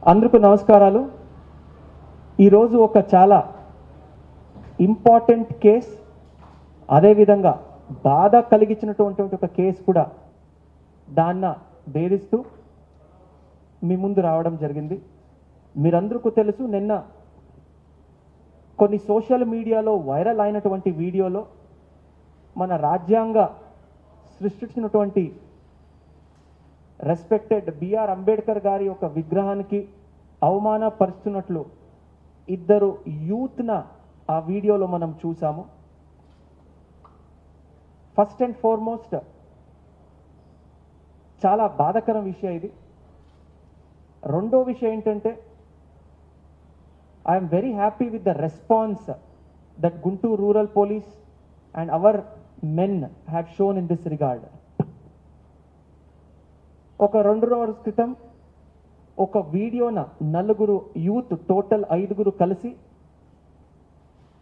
అందరికీ నమస్కారాలు. ఈరోజు ఒక చాలా ఇంపార్టెంట్ కేస్, అదేవిధంగా బాధ కలిగించినటువంటి ఒక కేసు కూడా దాన్ని భేదిస్తూ మీ ముందు రావడం జరిగింది. మీరందరికీ తెలుసు, నిన్న కొన్ని సోషల్ మీడియాలో వైరల్ అయినటువంటి వీడియోలో మన రాజ్యాంగ సృష్టించినటువంటి రెస్పెక్టెడ్ బిఆర్ అంబేద్కర్ గారి యొక్క విగ్రహానికి అవమానపరుస్తున్నట్లు ఇద్దరు యూత్న ఆ వీడియోలో మనం చూసాము. ఫస్ట్ అండ్ ఫార్మోస్ట్ చాలా బాధాకరం విషయం ఇది. రెండో విషయం ఏంటంటే, I'm very happy with the response that Guntur rural police and hour men have shown in this regard. ఒక 2 రోజుల క్రితం ఒక వీడియోన నలుగురు యూత్, టోటల్ 5గురు కలిసి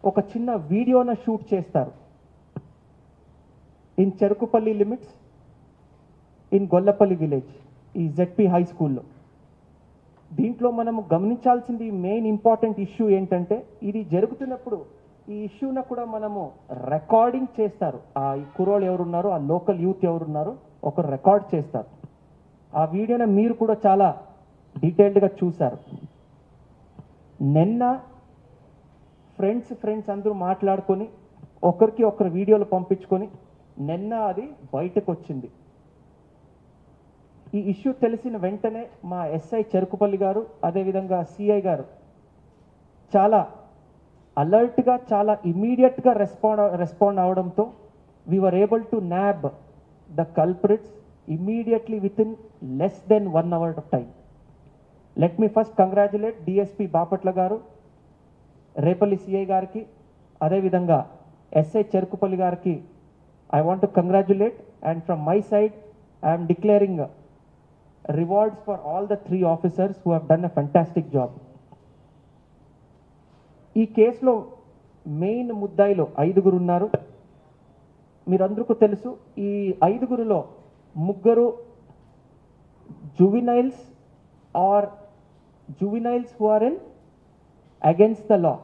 ఒక చిన్న వీడియోన షూట్ చేస్తారు in Cherukupalli limits in Gollapalli village, ఈ జెడ్పీ హై స్కూల్లో. దీంట్లో మనము గమనించాల్సింది మెయిన్ ఇంపార్టెంట్ ఇష్యూ ఏంటంటే, ఇది జరుగుతున్నప్పుడు ఈ ఇష్యూన కూడా మనము రికార్డింగ్ చేస్తారు. ఆ కుర్రోళ్ళు ఎవరున్నారో, ఆ లోకల్ యూత్ ఎవరున్నారో ఒక రికార్డ్ చేస్తారు. ఆ వీడియోని మీరు కూడా చాలా డీటెయిల్డ్గా చూశారు. నిన్న ఫ్రెండ్స్ అందరూ మాట్లాడుకొని ఒకరికి ఒకరు వీడియోలు పంపించుకొని నిన్న అది బయటకు వచ్చింది. ఈ ఇష్యూ తెలిసిన వెంటనే మా ఎస్ఐ చెరుకుపల్లి గారు, అదేవిధంగా సిఐ గారు చాలా అలర్ట్గా, చాలా ఇమీడియట్గా రెస్పాండ్ అవడంతో we were able to nab the culprits immediately within less than 1 hour of time. Let me first congratulate DSP Bapatla garu, Repalli CI gariki, ade vidhanga SA Cherukupalli gariki I want to congratulate, and from my side I am declaring rewards for all the 3 officers who have done a fantastic job. ఈ కేసులో main ముద్దాయిలో 5గురు ఉన్నారు. మీరందరికీ తెలుసు, ఈ 5గురులో 3 juveniles or juveniles who are in against the law.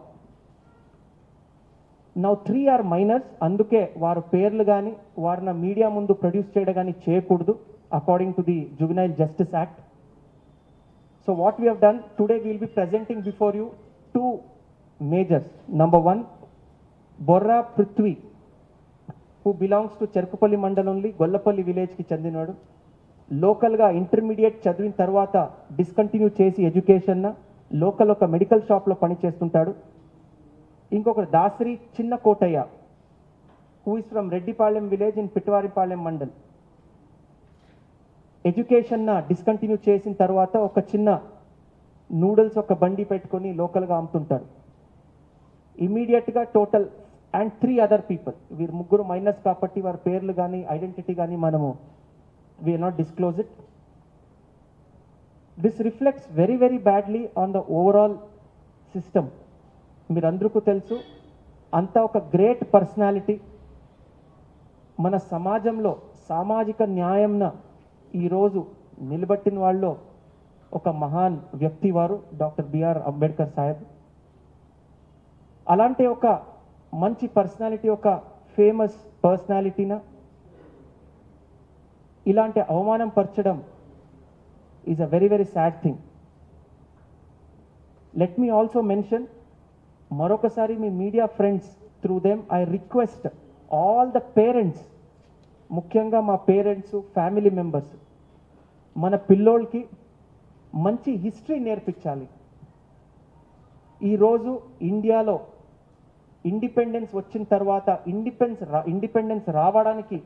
Now 3 are minors. అందుకే వారు పేర్లు కానీ వారిని మీడియా ముందు ప్రొడ్యూస్ చేయడం కానీ చేయకూడదు according to the juvenile justice act. So what we have done today, we will be presenting before you 2 majors. Number 1, Borra Prithvi, who belongs to Cherukupalli మండలంలో గొల్లపల్లి విలేజ్కి చెందినవాడు. లోకల్గా ఇంటర్మీడియట్ చదివిన తర్వాత డిస్కంటిన్యూ చేసి ఎడ్యుకేషన్ లోకల్ ఒక మెడికల్ షాప్లో పనిచేస్తుంటాడు. ఇంకొక Dasari Chinna Kotayya, who is from Reddipalem village in Pitwaripalem mandal. Education discontinue చేసిన తర్వాత ఒక చిన్న నూడిల్స్ ఒక బండి పెట్టుకొని లోకల్గా అమ్ముతుంటాడు. ఇమీడియట్గా టోటల్ అండ్ 3 అదర్ పీపుల్, వీరు 3 మైనర్స్ కాబట్టి వారి పేర్లు కానీ ఐడెంటిటీ కానీ మనము we will not disclose it. This reflects very very badly on the overall system. మీరందరికీ తెలుసు, అంతా ఒక గ్రేట్ పర్సనాలిటీ. మన సమాజంలో సామాజిక న్యాయంన ఈరోజు నిలబెట్టిన వాళ్ళు ఒక మహాన్ వ్యక్తి వారు డాక్టర్ బిఆర్ అంబేద్కర్ సాహెబ్. అలాంటి ఒక మంచి పర్సనాలిటీ, ఒక ఫేమస్ పర్సనాలిటీన ఇలాంటి అవమానం పరచడం is a very very sad thing. Let me also mention, మరొకసారి మీ media friends through them I request all the parents, ముఖ్యంగా మా పేరెంట్స్, ఫ్యామిలీ మెంబర్స్, మన పిల్లోళ్ళకి మంచి హిస్టరీ నేర్పించాలి. ఈరోజు ఇండియాలో ఇండిపెండెన్స్ వచ్చిన తర్వాత ఇండిపెండెన్స్ రావడానికి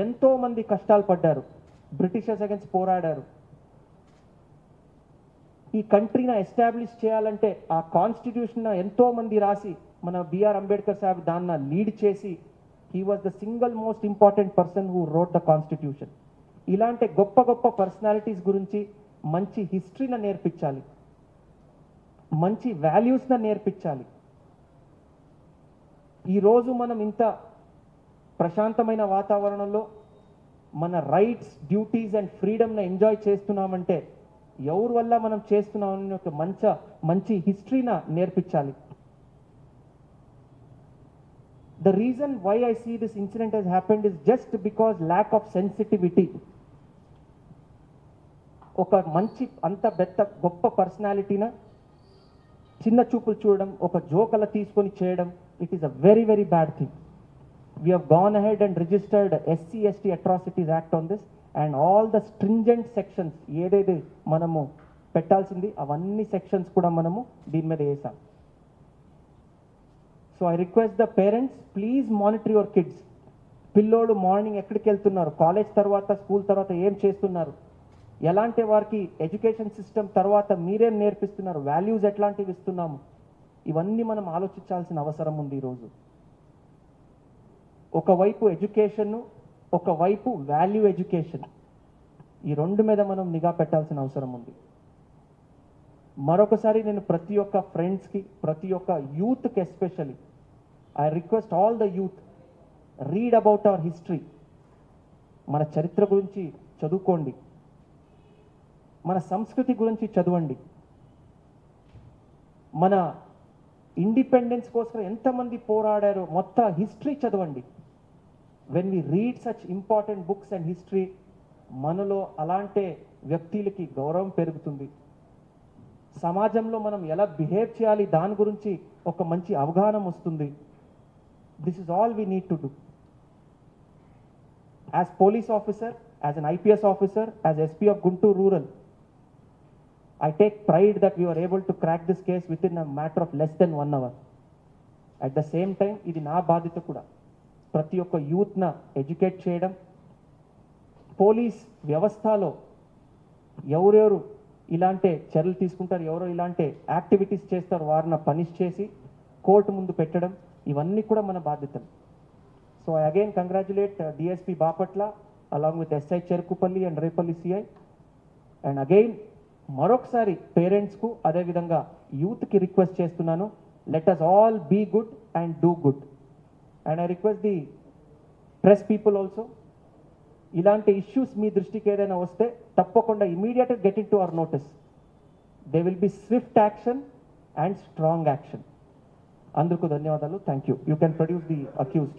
ఎంతోమంది కష్టాలు పడ్డారు, బ్రిటిషర్స్ అగెన్స్ట్ పోరాడారు. ఈ కంట్రీని ఎస్టాబ్లిష్ చేయాలంటే ఆ కాన్స్టిట్యూషన్ ఎంతోమంది రాసి మన బిఆర్ అంబేద్కర్ సాహెబ్ దాన్ని లీడ్ చేసి, he was the single most important person who wrote the constitution. ఇలాంటి గొప్ప గొప్ప పర్సనాలిటీస్ గురించి మంచి హిస్టరీని నేర్పించాలి, మంచి వాల్యూస్ని నేర్పించాలి. ఈరోజు మనం ఇంత ప్రశాంతమైన వాతావరణంలో మన రైట్స్, డ్యూటీస్ అండ్ ఫ్రీడమ్ని ఎంజాయ్ చేస్తున్నామంటే ఎవరి వల్ల మనం చేస్తున్నామని ఒక మంచి హిస్టరీన నేర్పించాలి. The reason why I see this incident has happened is just because lack of sensitivity. ఒక మంచి అంత గొప్ప పర్సనాలిటీన చిన్న చూపులు చూడడం, ఒక జోకల తీసుకొని చేయడం, it is a very very bad thing. We have gone ahead and registered SC/ST Atrocities Act on this, and all the stringent sections ఏదైతే మనము పెట్టాల్సింది అవన్నీ సెక్షన్స్ కూడా మనము దీని మీద వేసాం. So I request the parents, please monitor your kids. పిల్లోడు మార్నింగ్ ఎక్కడికి వెళ్తున్నారు, కాలేజ్ తర్వాత స్కూల్ తర్వాత ఏం చేస్తున్నారు, ఎలాంటి వారికి ఎడ్యుకేషన్ సిస్టమ్ తర్వాత మీరేం నేర్పిస్తున్నారు, వాల్యూస్ ఎట్లాంటివి ఇస్తున్నాము, ఇవన్నీ మనం ఆలోచించాల్సిన అవసరం ఉంది ఈరోజు. ఒకవైపు ఎడ్యుకేషన్, ఒకవైపు వాల్యూ ఎడ్యుకేషన్, ఈ రెండు మీద మనం నిఘా పెట్టాల్సిన అవసరం ఉంది. మరొకసారి నేను ప్రతి ఒక్క ఫ్రెండ్స్కి, ప్రతి ఒక్క యూత్కి especially I request all the youth, read about our history. మన చరిత్ర గురించి చదువుకోండి, మన సంస్కృతి గురించి చదవండి, మన ఇండిపెండెన్స్ కోసం ఎంతమంది పోరాడారో మొత్తం హిస్టరీ చదవండి. When we read such important books and history, మనలో అలాంటి వ్యక్తులకి గౌరవం పెరుగుతుంది. సమాజంలో మనం ఎలా బిహేవ్ చేయాలి దాని గురించి ఒక మంచి అవగాహన వస్తుంది. This is all we need to do. As police officer, as an IPS officer, as SP of Guntur Rural, I take pride that we were able to crack this case within a matter of less than 1 hour. At the same time, ఇది నా బాధ్యత కూడా, ప్రతి ఒక్క యూత్న educate చేయడం. Police వ్యవస్థలో ఎవరెవరు ఇలాంటి చర్యలు తీసుకుంటారు, ఎవరో ఇలాంటి యాక్టివిటీస్ చేస్తారు, వారిని పనిష్ చేసి కోర్టు ముందు పెట్టడం, ఇవన్నీ కూడా మన బాధ్యతలు. So I again congratulate DSP Bapatla along with SI Cherukupalli and Repalle CI. And again మరొకసారి పేరెంట్స్కు అదేవిధంగా యూత్కి రిక్వెస్ట్ చేస్తున్నాను, let us all be good and do good. And I request the press people also, ఇలాంటి ఇష్యూస్ మీ దృష్టికి ఏదైనా వస్తే తప్పకుండా ఇమీడియట్గా get in to our notice. They will be swift action and strong action. అందుకు ధన్యవాదాలు. Thank you. You can produce the accused.